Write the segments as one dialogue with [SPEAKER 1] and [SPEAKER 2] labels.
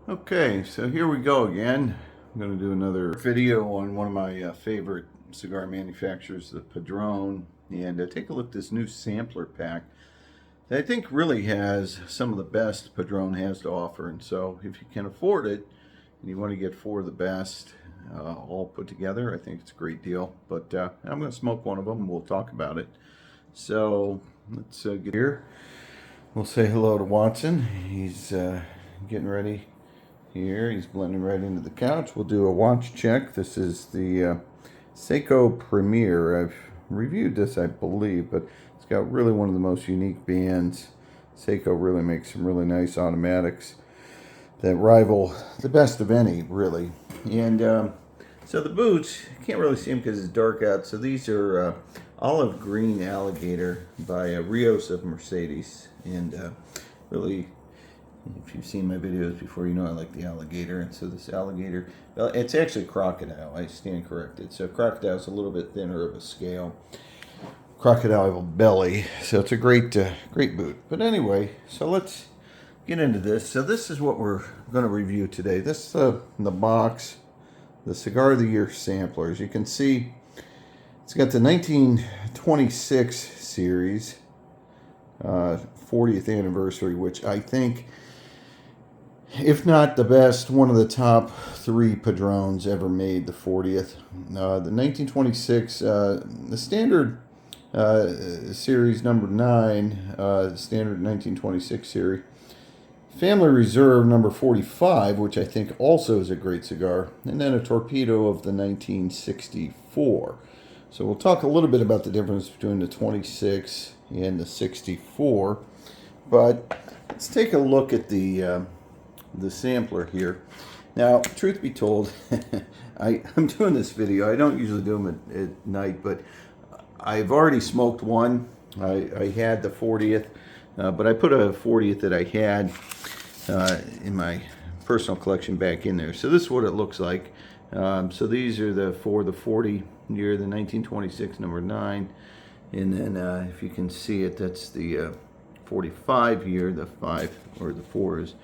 [SPEAKER 1] Okay, so here we go again. I'm going to do another video on one of my favorite cigar manufacturers, the Padron, and take a look at this new sampler pack that I think really has some of the best Padron has to offer. And so if you can afford it and you want to get four of the best all put together, I think it's a great deal. But I'm going to smoke one of them and we'll talk about it. So let's get here. We'll say hello to Watson. He's getting ready. Here, he's blending right into the couch. We'll do a watch check. This is the Seiko Premier. I've reviewed this, I believe, but it's got really one of the most unique bands. Seiko really makes some really nice automatics that rival the best of any, really. And so the boots, you can't really see them because it's dark out. So these are olive green alligator by Rios of Mercedes. And really, if you've seen my videos before, you know I like the alligator. And so this alligator, well, it's actually crocodile. I stand corrected. So crocodile is a little bit thinner of a scale. Crocodile belly. So it's a great boot. But anyway, so let's get into this. So this is what we're going to review today. This is the box, the Cigar of the Year sampler. As you can see, it's got the 1926 series, 40th anniversary, which I think, if not the best, one of the top three Padrones ever made, the 40th. The 1926, the standard series number 9, standard 1926 series. Family Reserve number 45, which I think also is a great cigar. And then a Torpedo of the 1964. So we'll talk a little bit about the difference between the 26 and the 64. But let's take a look at the sampler here. Now, truth be told, I'm doing this video. I don't usually do them at night, but I've already smoked one. I had the 40th, but I put a 40th that I had in my personal collection back in there. So this is what it looks like. So these are for the 40 year, the 1926 number 9. And then if you can see it, that's the 45 year, the 5 or the 4 is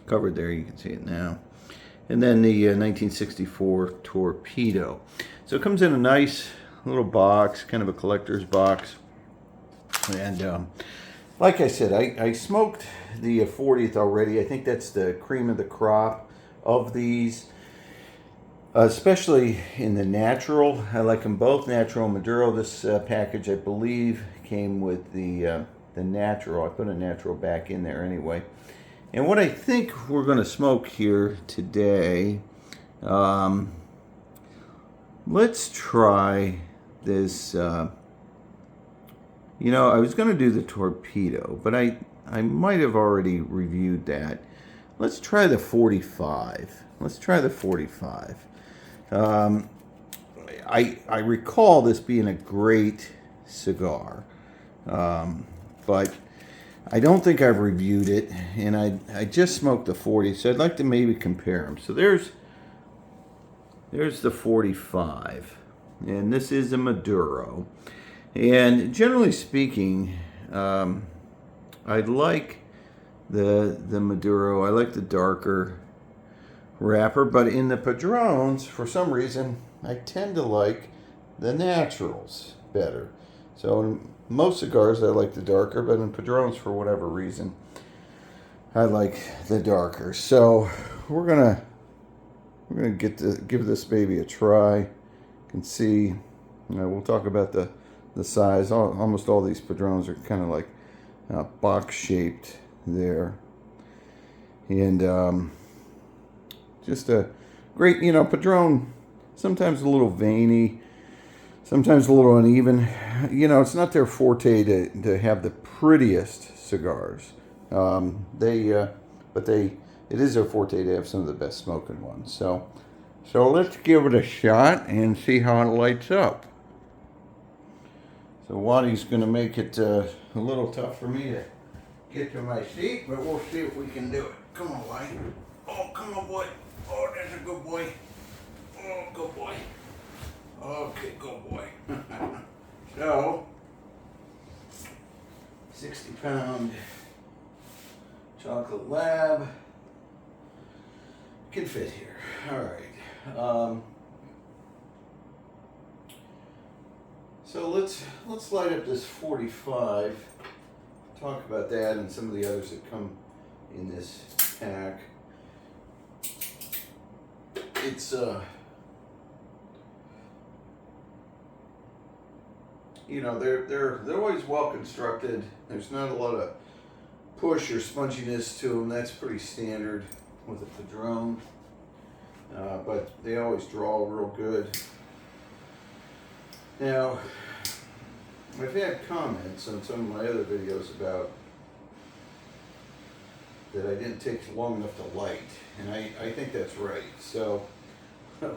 [SPEAKER 1] covered there. You can see it now. And then the 1964 Torpedo. So it comes in a nice little box, kind of a collector's box. And like I said, I smoked the 40th already. I think that's the cream of the crop of these, especially in the natural. I like them both, natural and Maduro. This package, I believe, came with the natural. I put a natural back in there anyway. And what I think we're going to smoke here today, let's try this. I was going to do the Torpedo, but I might have already reviewed that. Let's try the 45. Let's try the 45. I recall this being a great cigar, but I don't think I've reviewed it, and I just smoked the 40, so I'd like to maybe compare them. So there's the 45, and this is a Maduro. And generally speaking, I like the Maduro. I like the darker wrapper, but in the Padrones, for some reason, I tend to like the naturals better. So in most cigars, I like the darker, but in Padrones, for whatever reason, I like the darker. So we're gonna give this baby a try. You can see, we'll talk about the size. Almost all these Padrones are kind of like box shaped there, and just a great, Padron. Sometimes a little veiny, sometimes a little uneven. It's not their forte to have the prettiest cigars. It is their forte to have some of the best smoking ones. So let's give it a shot and see how it lights up. So Waddy's going to make it a little tough for me to get to my seat, but we'll see if we can do it. Come on, Waddy. Oh, come on, boy. Oh, there's a good boy. Oh, good boy. Okay, good boy. So, 60-pound chocolate lab. can fit here. All right. So let's light up this 45. Talk about that and some of the others that come in this pack. It's you know, they're always well constructed. There's not a lot of push or sponginess to them. That's pretty standard with a Padron. But they always draw real good. Now, I've had comments on some of my other videos about that I didn't take long enough to light, and I think that's right. So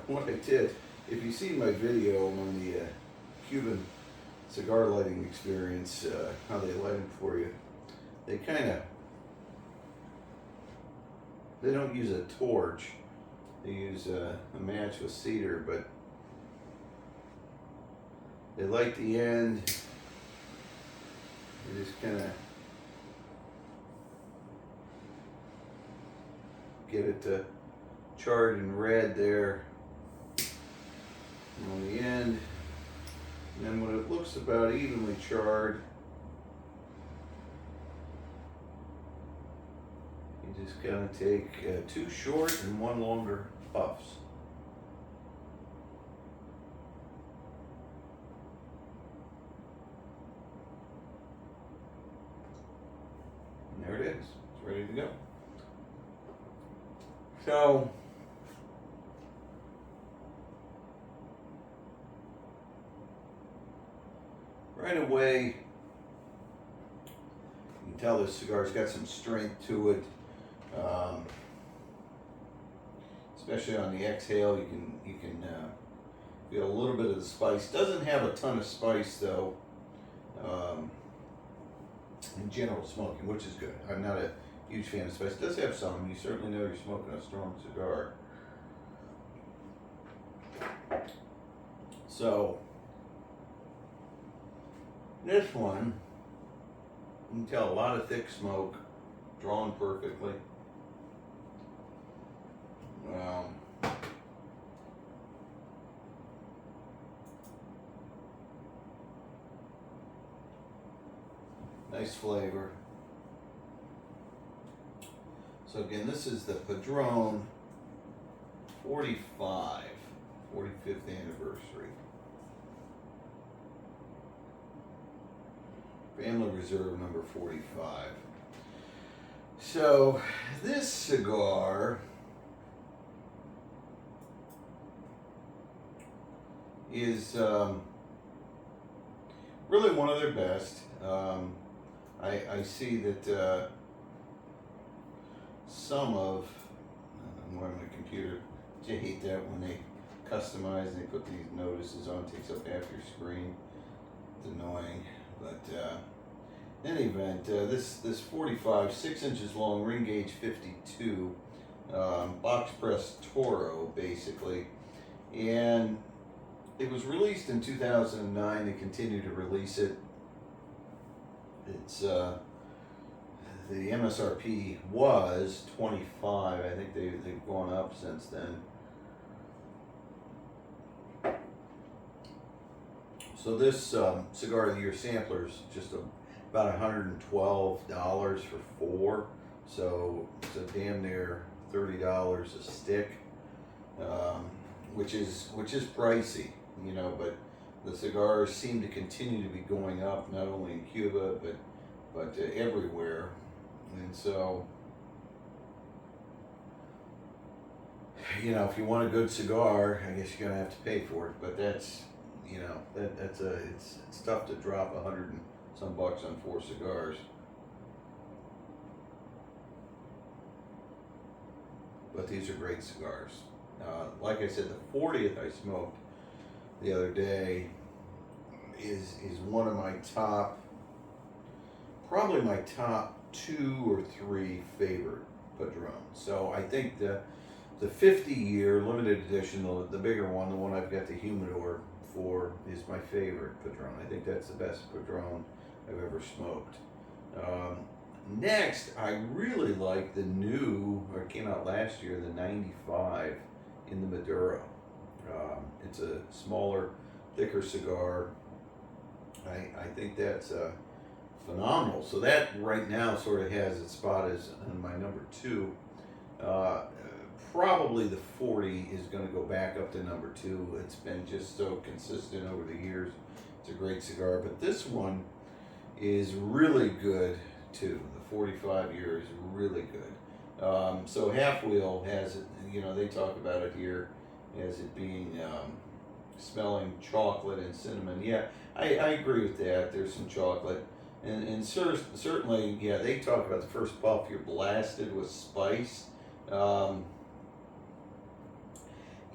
[SPEAKER 1] what I did, if you see my video on the Cuban cigar lighting experience, how they light them for you, they don't use a torch. They use a match with cedar, but they light the end. You just kind of get it charred in red there on the end. And then when it looks about evenly charred, you just kind of take 2 short and 1 longer puffs. And there it is. It's ready to go. So, right away, you can tell this cigar's got some strength to it. Especially on the exhale, you can feel a little bit of the spice. Doesn't have a ton of spice though. In general smoking, which is good. I'm not a huge fan of spice. It does have some. You certainly know you're smoking a strong cigar. So this one, you can tell a lot of thick smoke, drawn perfectly. Nice flavor. So again, this is the Padron 45, 45th anniversary. Family Reserve number 45. So this cigar is really one of their best. I see that some of, I'm on my computer, I hate that when they customize and they put these notices on, it takes up half your screen. It's annoying, but in any event, this 45, 6 inches long, ring gauge 52, box press Toro basically, and it was released in 2009. They continue to release it. It's the MSRP was 25. I think they've gone up since then. So this Cigar of the Year sampler is just about $112 for 4. So it's a damn near $30 a stick, which is pricey, you know. But the cigars seem to continue to be going up, not only in Cuba but everywhere. And so, you know, if you want a good cigar, I guess you're gonna have to pay for it. But that's, you know, it's tough to drop $100 and some bucks on 4 cigars. But these are great cigars. Like I said, the 40th I smoked the other day is one of my top, probably my top 2 or 3 favorite Padron. So I think the 50-year limited edition, the bigger one, the one I've got the humidor for, is my favorite Padron. I think that's the best Padron I've ever smoked. Next, I really like the new, or it came out last year, the 95 in the Maduro. It's a smaller, thicker cigar. I think that's phenomenal. So that right now sort of has its spot as on my number two. Uh, Probably the 40 is going to go back up to number two. It's been just so consistent over the years. It's a great cigar, but this one is really good too. The 45 year is really good. So Half Wheel has it, they talk about it here as it being smelling chocolate and cinnamon. Yeah, I agree with that. There's some chocolate. And certainly, yeah, they talk about the first puff, you're blasted with spice.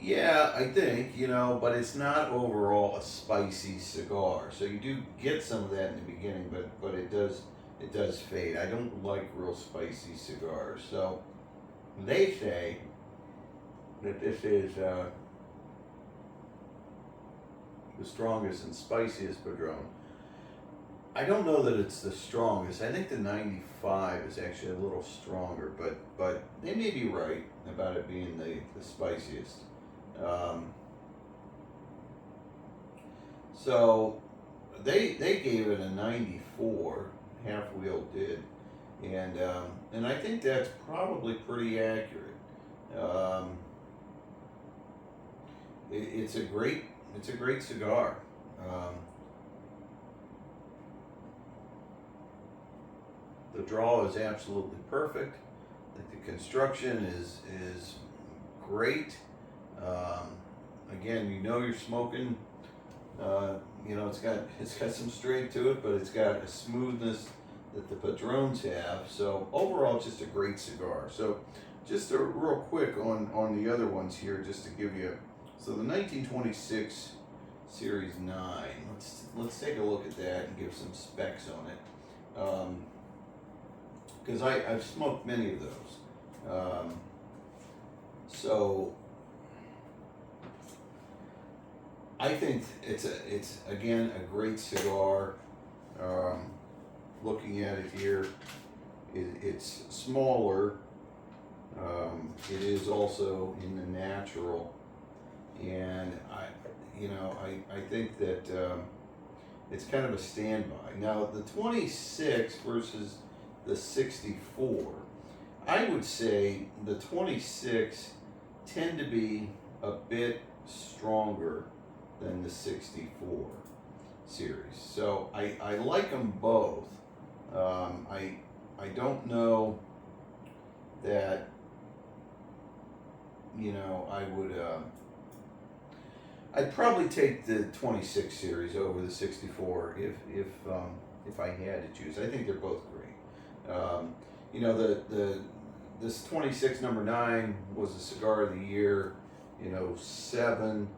[SPEAKER 1] Yeah, I think, but it's not overall a spicy cigar. So you do get some of that in the beginning, but it does fade. I don't like real spicy cigars. So they say that this is the strongest and spiciest Padron. I don't know that it's the strongest. I think the 95 is actually a little stronger, but they may be right about it being the spiciest. So they gave it a 94. Half Wheel did, and I think that's probably pretty accurate. It's a great cigar. The draw is absolutely perfect. The construction is great. Again, you're smoking. It's got some strength to it, but it's got a smoothness that the Padrones have. So overall, just a great cigar. So just real quick on the other ones here, just to give you. So the 1926 Series 9. Let's take a look at that and give some specs on it. Because I've smoked many of those. So I think it's again a great cigar. Looking at it here, it's smaller. It is also in the natural, and I think that it's kind of a standby. Now the 26 versus the 64, I would say the 26 tend to be a bit stronger than the 64 series. So I like them both. I don't know that I would. I'd probably take the 26 series over the 64 if I had to choose. I think they're both great. This 26 number 9 was a cigar of the year. 7.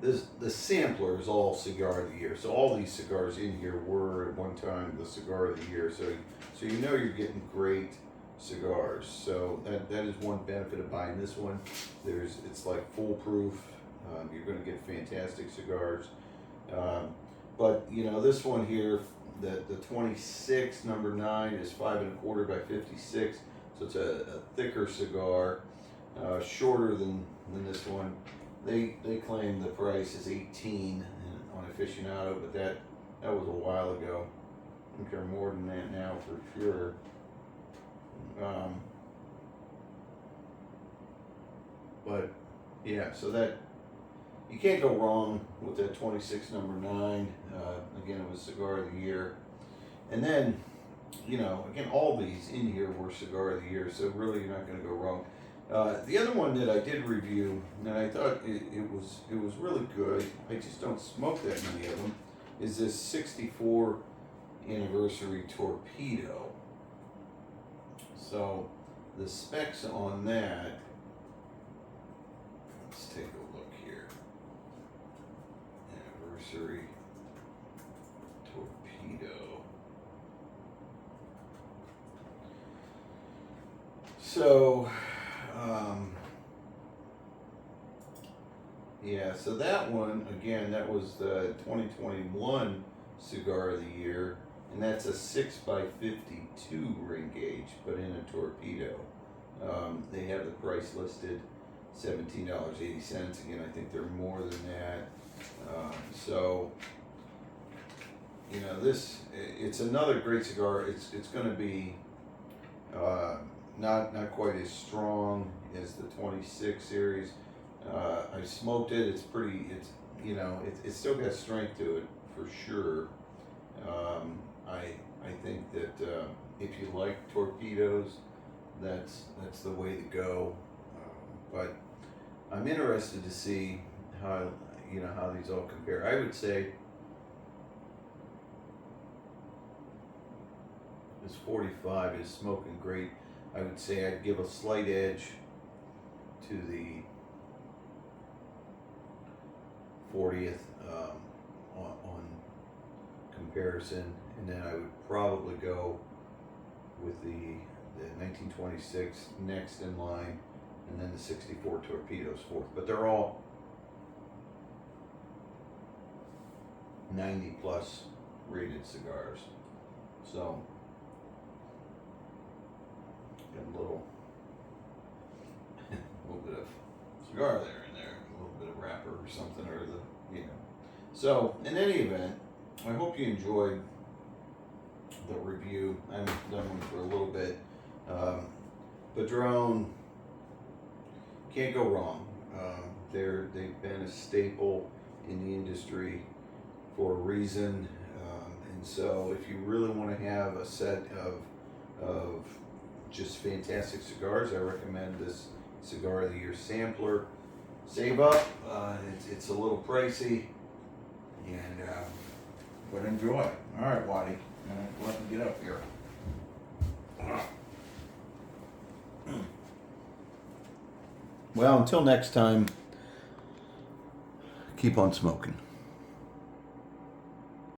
[SPEAKER 1] The sampler is all cigar of the year. So all these cigars in here were at one time the cigar of the year. So you're getting great cigars. So that is one benefit of buying this one. It's like foolproof. You're going to get fantastic cigars. But this one here, the 26 number 9 is 5 1/4 by 56. So it's a thicker cigar, shorter than this one. They claim the price is $18 on Aficionado, but that was a while ago. I think they're more than that now for sure. But yeah, so that you can't go wrong with that 26 number 9. Again, it was cigar of the year, and then again, all these in here were cigar of the year, so really you're not going to go wrong. The other one that I did review, and I thought it was really good, I just don't smoke that many of them, is this 64 anniversary Torpedo. So the specs on that, let's take a look here. Anniversary Torpedo. So so that one, again, that was the 2021 Cigar of the Year, and that's a 6x52 ring gauge, but in a torpedo. They have the price listed $17.80. Again, I think they're more than that. So, you know, it's another great cigar. It's going to be not quite as strong as the 26 series. I smoked it. It's you know, it's still got strength to it for sure. I think that if you like torpedoes, that's the way to go. But I'm interested to see how these all compare. I would say this 45 is smoking great. I would say I'd give a slight edge to the 40th on comparison, and then I would probably go with the 1926 next in line, and then the 64 torpedoes fourth. But they're all 90 plus rated cigars. So got a little bit of cigar there in there, a little bit of wrapper or something, or So in any event, I hope you enjoyed the review. I'm done one for a little bit. Padron, can't go wrong. They've been a staple in the industry for a reason, and so if you really want to have a set of just fantastic cigars, I recommend this Cigar of the Year sampler. Save up. It's a little pricey, and but enjoy. All right, Waddy, let me get up here. Well, until next time, keep on smoking.